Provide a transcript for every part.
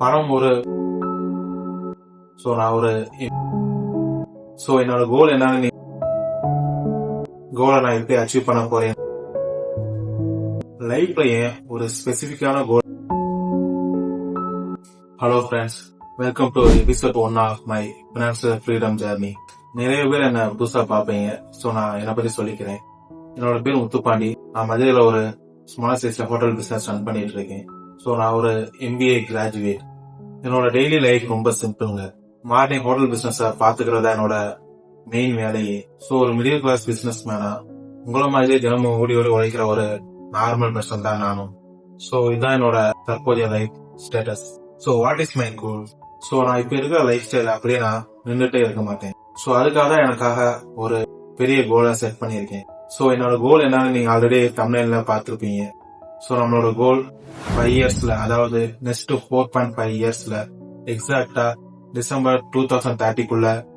பணம் ஒரு நான் ஒரு என்னோட கோல் என்னன்னு கோலை நான் எப்படி அச்சீவ் பண்ண போறேன், லைஃப்ல ஏன் ஒரு ஸ்பெசிபிக்கான goal. Hello friends, welcome to episode 1 of my financial freedom journey. நிறைய பேர் என்ன புதுசா பாப்பீங்க. நான் என்னை பத்தி சொல்லிக்கிறேன். என்னோட பேர் முத்துப்பாண்டி. நான் மதுரையில ஒரு ஸ்மால் சைஸ்ல ஹோட்டல் பிசினஸ் ரன் பண்ணிட்டு இருக்கேன். நான் ஒரு MBA கிராஜுவேட். என்னோட டெய்லி லைஃப் ரொம்ப சிம்பிள்ங்க. மார்னிங் ஹோட்டல் பிசினஸ் பாத்துக்கிறதா என்னோட மெயின் வேலையே. ஒரு மிடில் கிளாஸ் பிசினஸ் மேனா உங்கள மாதிரியே தினமும் ஓடி உழைக்கிற ஒரு நார்மல் பர்சன் தான் நானும். இதுதான் என்னோட தற்போதைய life status. What is my goal? நான் இப்ப இருக்கிற லைஃப் ஸ்டைல் அப்படியே நான் நின்றுட்டே இருக்க மாட்டேன். அதுக்காக தான் எனக்காக ஒரு பெரிய கோலை செட் பண்ணியிருக்கேன். என்னோட கோல் என்னன்னு நீங்க ஆல்ரெடி தமிழ்ல பாத்துருப்பீங்க. நம்மளோட கோல் 5 இயர்ஸ்ல, அதாவது நெக்ஸ்ட் 4.5 இயர்ஸ்ல எக்ஸாக்டா டிசம்பர் 2030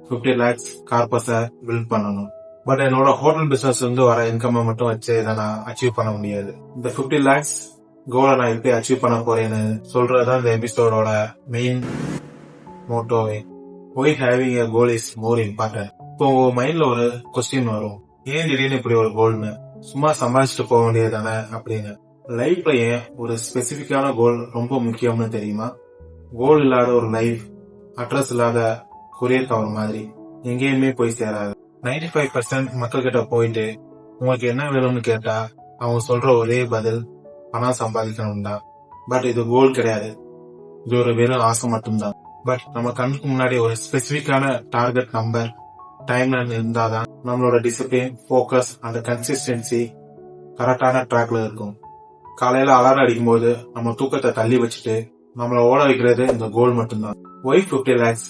50 lakhs கார்பஸ பில்ட் பண்ணணும். பட் என்னோட ஹோட்டல் பிசினஸ் வர இன்கம் மட்டும் வச்சு இதை நான் அச்சீவ் பண்ண முடியாது. இந்த 50 lakhs கோலை நான் எப்படி அச்சீவ் பண்ண போறேன்னு சொல்றதுதான் இந்த எபிசோடோட main மோட்டோவே. Why having a goal is more important. உங்க மைண்ட்ல ஒரு கொஸ்டின் வரும், ஏன் திடீர்னு இப்படி ஒரு கோல்னு? சும்மா சம்பாதிச்சுட்டு போக வேண்டியது தானே அப்படின்னு. லைஃப்ல ஏன் ஒரு ஸ்பெசிபிக்கான கோல் ரொம்ப முக்கியம்னு தெரியுமா? கோல் இல்லாத ஒரு லைஃப் அட்ரஸ் இல்லாத கொரியர் கவர் மாதிரி எங்கேயுமே போய் சேராது. 95% மக்கள் கிட்ட போயிட்டு உங்களுக்கு என்ன வேணும்னு கேட்டா அவங்க சொல்ற ஒரே பதில் பணம் சம்பாதிக்கணும் தான். பட் இது கோல் கிடையாது, இது ஒரு வெறும் ஆசை மட்டும்தான். பட் நம்ம கண்ணுக்கு முன்னாடி ஒரு ஸ்பெசிபிக்கான டார்கெட் நம்பர் டைம்லைன் இருந்தாதான் நம்மளோட டிசிப்ளின், போக்கஸ் அண்ட் கன்சிஸ்டன்சி கரெக்டான ட்ராக்ல இருக்கும். காலையில அலாரம் அடிக்கும் போது நம்ம தூக்கத்தை தள்ளி வச்சுட்டு நம்மள ஓட வைக்கிறது இந்த கோல் மட்டும்தான். Why 50 lakhs?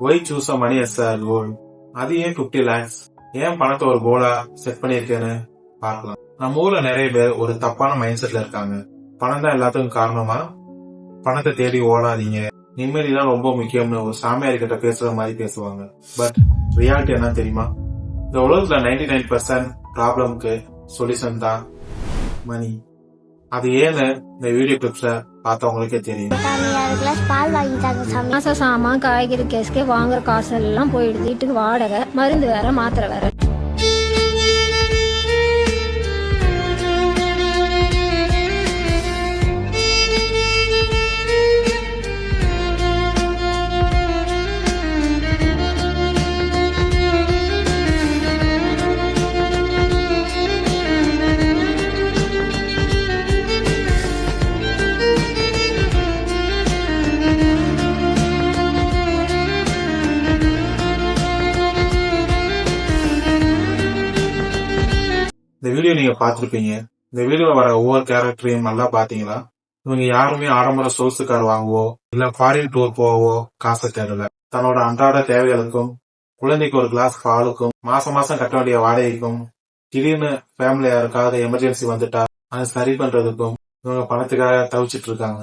Why choose a money as a goal? அது ஏன் 50 lakhs? ஏன் பணத்தை ஒரு கோலா செட் பண்ணிருக்கேன்னு பார்க்கலாம். நம்ம ஊர்ல நிறைய பேர் ஒரு தப்பான மைண்ட் செட்ல இருக்காங்க. பணம் தான் எல்லாத்துக்கும் காரணமா, பணத்தை தேடி ஓடாதீங்க, நிம்மதிதான் ரொம்ப முக்கியம்னு ஒரு சாமியார் கிட்ட பேசுற மாதிரி பேசுவாங்க. பட் ரியாலிட்டி என்ன தெரியுமா? இந்த உலகத்துல 99% ப்ராப்ளம்க்கு சொல்யூஷன் தான் மணி. அது ஏன்னு இந்த வீடியோ கிளிப்ஸ்ல பார்த்தவங்களுக்கே தெரியும். மாசம் சாமான், காய்கறி கேஸ்கே வாங்குற காசு எல்லாம் போயிடுது. வீட்டுக்கு வாடகை, மருந்து வேற, மாத்திரை வேற. இந்த வீடியோ நீங்க பாத்திருப்பீங்க. இந்த வீடியோல வர ஒவ்வொரு கேரக்டரையும் நல்லா பாத்தீங்களா? இவங்க யாருமே ஆடம்பர சொகுசு கார் வாங்கவோ இல்ல ஃபாரின் டூர் போவோ காசை தேடல. தன்னோட அன்றாட தேவைகளுக்கும், குழந்தைக்கு ஒரு கிளாஸ் பாலுக்கும், மாசம் கட்ட வேண்டிய வாடகைக்கும், திடீர்னு ஃபேமிலி யாருக்காவது எமர்ஜென்சி வந்துட்டா அதை சரி பண்றதுக்கும் இவங்க பணத்துக்காக தவிச்சிட்டு இருக்காங்க.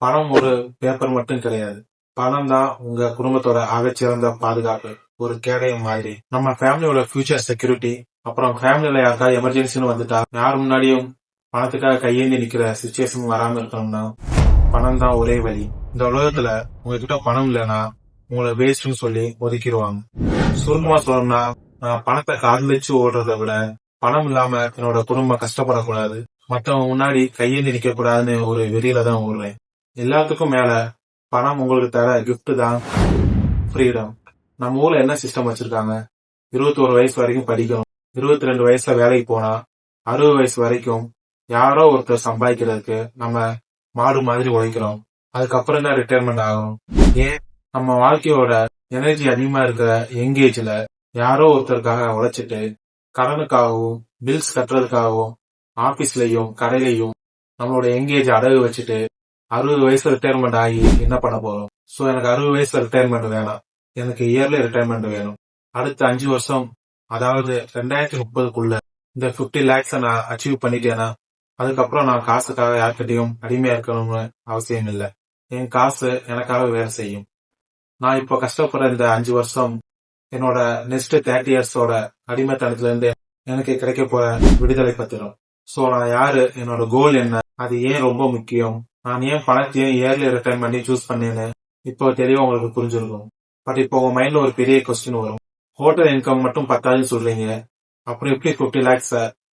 பணம் ஒரு பேப்பர் மட்டும் கிடையாது. பணம் தான் உங்க குடும்பத்தோட ஆகச்சிறந்த பாதுகாப்பு, ஒரு கேடயம் மாதிரி. நம்ம ஃபேமிலியோட ஃபியூச்சர் செக்யூரிட்டி. அப்புறம் ஃபேமிலியில யாருக்காவது எமர்ஜென்சின்னு வந்துட்டா யார் முன்னாடியும் பணத்துக்காக கையேந்தி நிக்கிற சிச்சுவேஷன் வராம இருக்கணும்னா பணம் தான் ஒரே வழி. இந்த உலகத்துல உங்ககிட்ட பணம் இல்லைன்னா உங்களை வேஸ்ட்னு சொல்லி ஒதுக்கிடுவாங்க. சுருக்கமா சொல்லணும்னா, நான் பணத்தை காதலிச்சு ஓடுறத விட பணம் இல்லாம என்னோட குடும்பம் கஷ்டப்படக்கூடாது, மற்றவங்க முன்னாடி கையேந்தி நிக்க கூடாதுன்னு ஒரு வெறியில தான் ஓடுறேன். எல்லாத்துக்கும் மேல பணம் உங்களுக்கு தர கிஃப்ட் தான் ஃப்ரீடம். நம்ம ஊர்ல என்ன சிஸ்டம் வச்சிருக்காங்க? 21 வயசு வரைக்கும் படிக்கணும், 22 வயசுல வேலைக்கு போனா 60 வயசு வரைக்கும் யாரோ ஒருத்தர் சம்பாதிக்கிறதுக்கு நம்ம மாடு மாதிரி உழைக்கிறோம். அதுக்கப்புறம் தான் ரிட்டையர்மெண்ட் ஆகும். ஏன் நம்ம வாழ்க்கையோட எனர்ஜி அதிகமா இருக்கிற எங்கேஜ்ல யாரோ ஒருத்தருக்காக உழைச்சிட்டு கடனுக்காகவும் பில்ஸ் கட்டுறதுக்காகவும் ஆபீஸ்லயும் கடையிலையும் நம்மளோட எங்கேஜ் அடகு வச்சுட்டு 60 வயசுல ரிட்டையர்மெண்ட் ஆகி என்ன பண்ண போறோம்? எனக்கு 60 வயசுல ரிட்டையர்மெண்ட் வேணாம், எனக்கு இயர்லி ரிட்டையர்மெண்ட் வேணும். அடுத்த 5 வருஷம், அதாவது 2030 இந்த 50 lakhs நான் அச்சீவ் பண்ணிட்டேன்னா அதுக்கப்புறம் நான் காசுக்காக யார்கிட்டையும் அடிமையா இருக்கணும்னு அவசியம் இல்லை. என் காசு எனக்காக வேலை செய்யும். நான் இப்ப கஷ்டப்படுற இந்த 5 வருஷம் என்னோட நெக்ஸ்ட் 30 இயர்ஸோட அடிமைத்தனத்துல இருந்து எனக்கு கிடைக்க போற விடுதலை பத்திரம். நான் யாரு, என்னோட கோல் என்ன, அது ஏன் ரொம்ப முக்கியம் நான் ஏன் பணத்தையும் இயர்லி ரிட்டர்ன் பண்ணி சூஸ் பண்ணேன்னு இப்போ தெளிவா உங்களுக்கு புரிஞ்சிருக்கும். பட் இப்போ உங்க மைண்ட்ல ஒரு பெரிய கொஸ்டின் வரும். ஹோட்டல் இன்கம் மட்டும் 10,000 சொல்றீங்க, அப்புறம் எப்படி 50 lakhs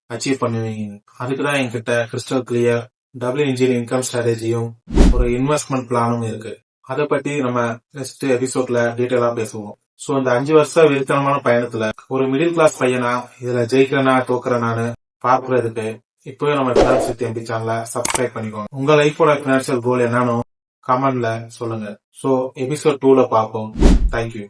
அச்சீவ் பண்ணுவீங்க? அதுக்குதான் என்கிட்ட crystal clear double engine income ஸ்ட்ராட்டஜியும் ஒரு இன்வெஸ்ட்மெண்ட் பிளானும் இருக்கு. அதை பத்தி நம்ம நெக்ஸ்ட் எபிசோட்ல டீட்டெயிலா பேசுவோம். சோ இந்த 5 வருஷ வெறித்தனமான பயணத்துல ஒரு மிடில் கிளாஸ் பையனா இதுல ஜெயிக்கிறனா தோக்குறனான்னு பாக்குறதுக்கு இப்பவே நம்ம பினான்ஸ் வித் எம்பி சேனலை சப்ஸ்கிரைப் பண்ணிக்கோங்க. உங்க லைஃபோட பினான்சியல் கோல் என்னன்னு கமெண்ட்ல சொல்லுங்க. சோ எபிசோட் 2ல பார்ப்போம். தேங்க்யூ.